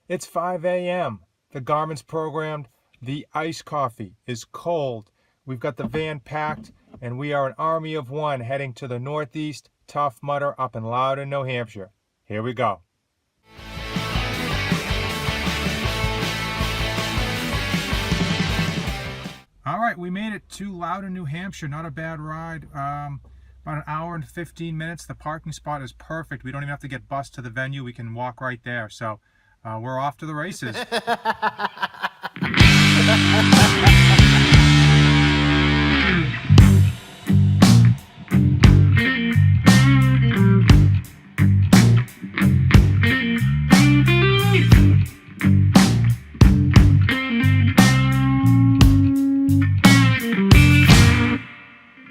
It's 5 a.m. The garment's programmed. The iced coffee is cold. We've got the van packed, and we are an army of one heading to the Northeast Tough Mudder up in Loudon, New Hampshire. Here we go. All right, we made it to Loudon, New Hampshire. Not a bad ride. About an hour and 15 minutes. The parking spot is perfect. We don't even have to get bused to the venue. We can walk right there. So we're off to the races.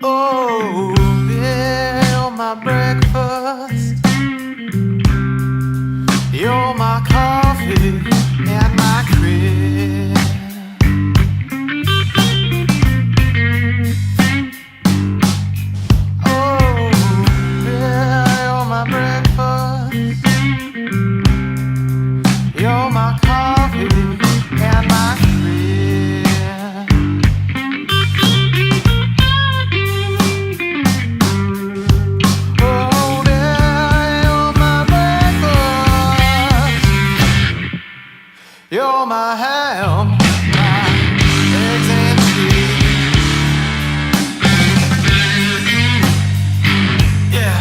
Oh, you're my breakfast, you're my coffee and my cream. Oh, yeah, you're my breakfast, you're my coffee and my cream. You're my ham, my eggs and cheese. Yeah.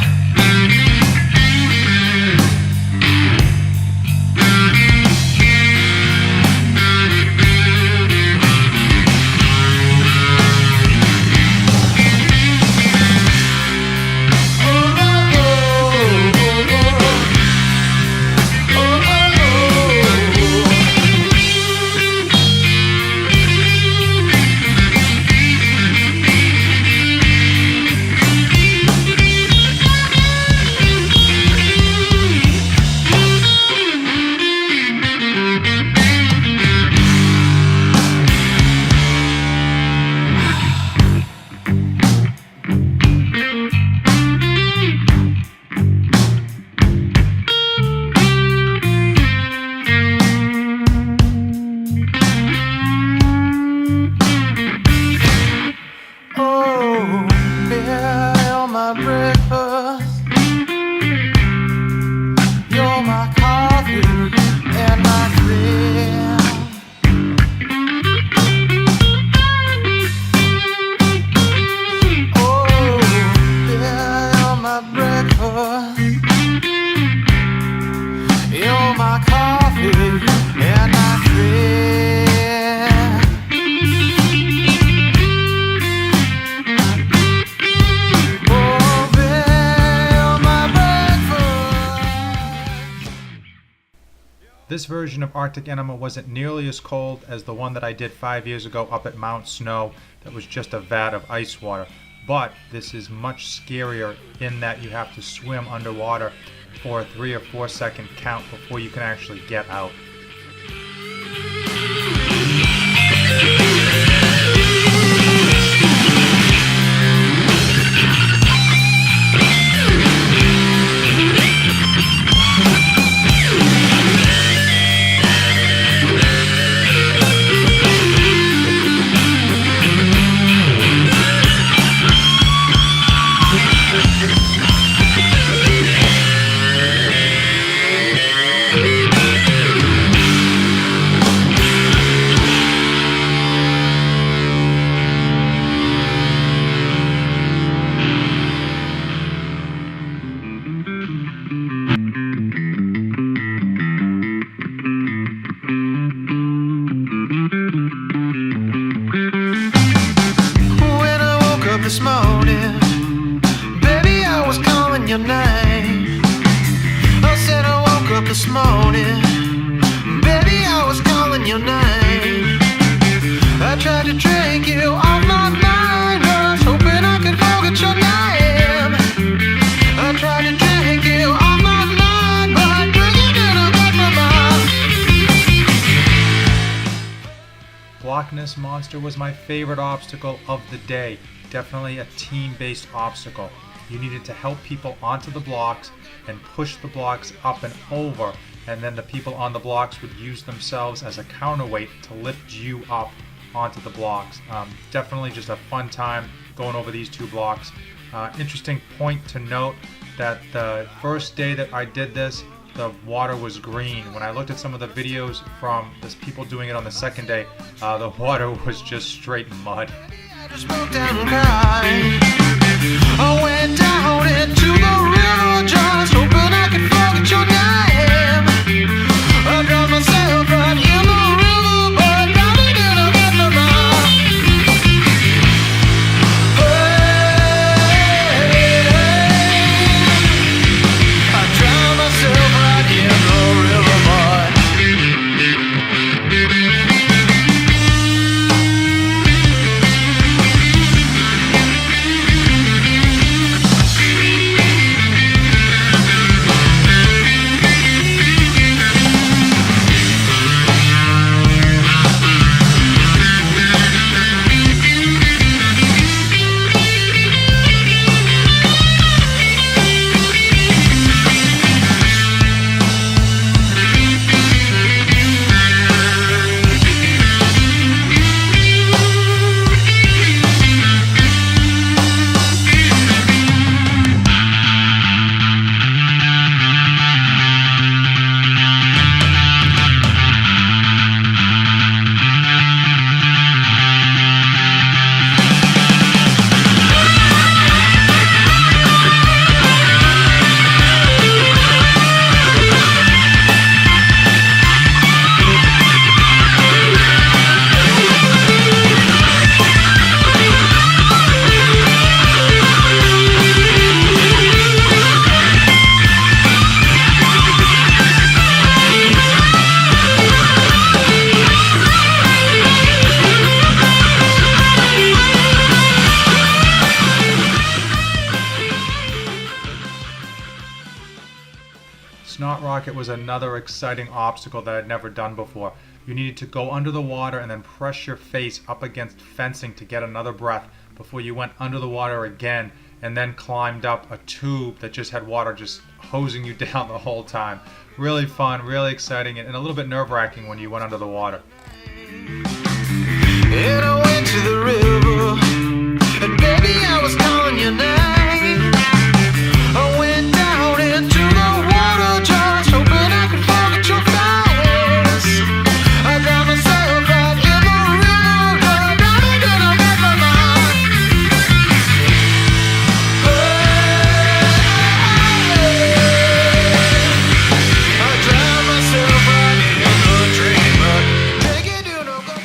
This version of Arctic Enema wasn't nearly as cold as the one that I did 5 years ago up at Mount Snow that was just a vat of ice water. But this is much scarier in that you have to swim underwater for a 3 or 4 second count before you can actually get out. This morning, baby, I was calling your name. I said I woke up this morning, baby, I was calling your name. I tried to drink you off my mind, was hoping I could forget your name. I tried to drink you off my mind, but drinking didn't get my mind. Loch Ness Monster was my favorite obstacle of the day. Definitely a team-based obstacle. You needed to help people onto the blocks and push the blocks up and over and then the people on the blocks would use themselves as a counterweight to lift you up onto the blocks. Definitely just a fun time going over these two blocks. Interesting point to note that the first day that I did this, the water was green. When I looked at some of the videos from this people doing it on the second day, the water was just straight mud. I just broke down and cried. I went down into the river just hoping I could forget your name. I drowned myself right in the river, but now they didn't get my mind. I drowned myself right in the river mud. Snart Rocket was another exciting obstacle that I'd never done before. You needed to go under the water and then press your face up against fencing to get another breath before you went under the water again and then climbed up a tube that just had water just hosing you down the whole time. Really fun, really exciting, and a little bit nerve-wracking when you went under the water. And I went to the river, and baby, I was calling your name. I went down into the water, just hoping I could forget your face. I drowned myself right in the river, but now they didn't get my mind. I drowned myself right in the dream, but take it to no go.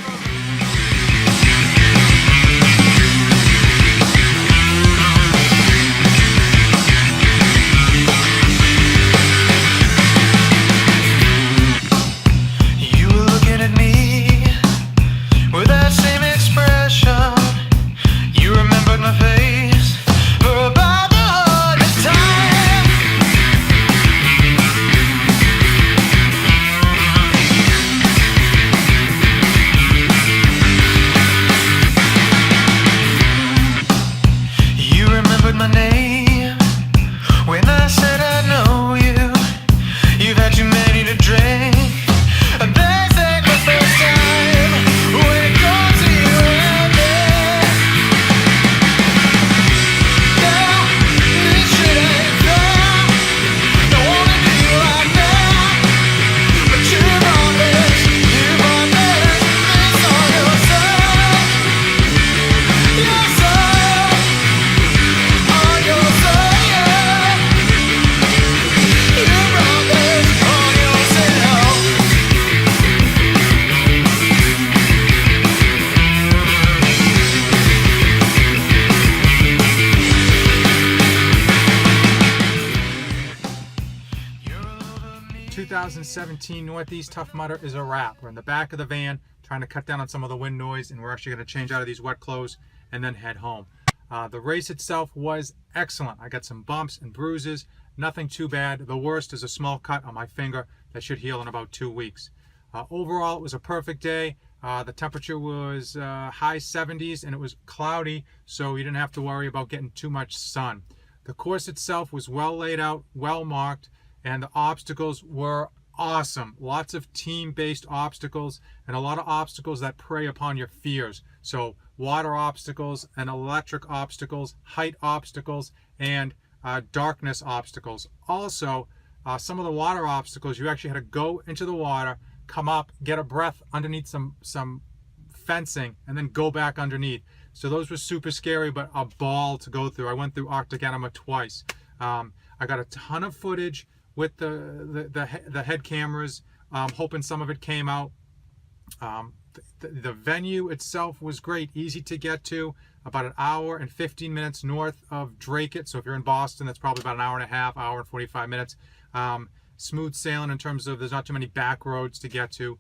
2017 Northeast Tough Mudder is a wrap. We're in the back of the van trying to cut down on some of the wind noise, and we're actually going to change out of these wet clothes and then head home. The race itself was excellent. I got some bumps and bruises, nothing too bad. The worst is a small cut on my finger that should heal in about 2 weeks. Overall, it was a perfect day. The temperature was high 70s and it was cloudy, so you didn't have to worry about getting too much sun. The course itself was well laid out, well marked, and the obstacles were awesome. Lots of team-based obstacles and a lot of obstacles that prey upon your fears. So water obstacles and electric obstacles, height obstacles, and darkness obstacles. Also, some of the water obstacles, you actually had to go into the water, come up, get a breath underneath some fencing, and then go back underneath. So those were super scary, but a ball to go through. I went through Arctic Enema twice. I got a ton of footage with the head cameras, hoping some of it came out. The venue itself was great, easy to get to, about an hour and 15 minutes north of Dracut. So if you're in Boston, that's probably about an hour and a half, hour and 45 minutes. Smooth sailing in terms of there's not too many back roads to get to.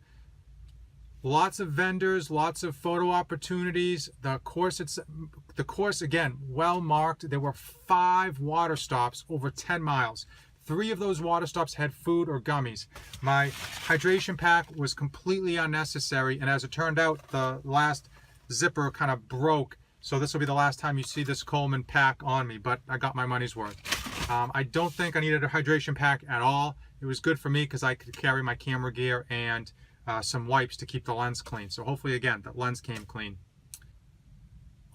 Lots of vendors, lots of photo opportunities. The course again, well marked. There were 5 water stops over 10 miles. 3 of those water stops had food or gummies. My hydration pack was completely unnecessary, and as it turned out, the last zipper kind of broke. So this will be the last time you see this Coleman pack on me, but I got my money's worth. I don't think I needed a hydration pack at all. It was good for me because I could carry my camera gear and some wipes to keep the lens clean. So hopefully, again, the lens came clean.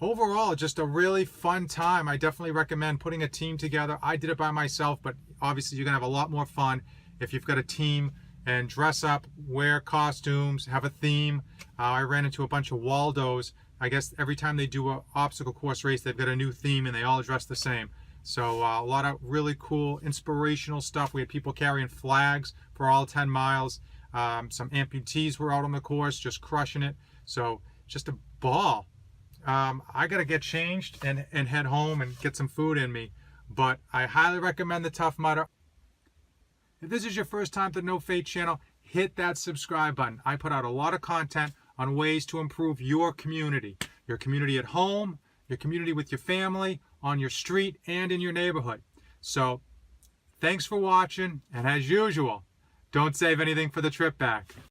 Overall, just a really fun time. I definitely recommend putting a team together. I did it by myself, but obviously you're gonna have a lot more fun if you've got a team and dress up, wear costumes, have a theme. I ran into a bunch of Waldos. I guess every time they do an obstacle course race, they've got a new theme and they all dress the same. So a lot of really cool, inspirational stuff. We had people carrying flags for all 10 miles. Some amputees were out on the course, just crushing it. So just a ball. I gotta get changed and head home and get some food in me, but I highly recommend the Tough Mudder. If this is your first time to the NoFate channel, hit that subscribe button. I put out a lot of content on ways to improve your community at home, your community with your family, on your street, and in your neighborhood. So thanks for watching, and as usual, don't save anything for the trip back.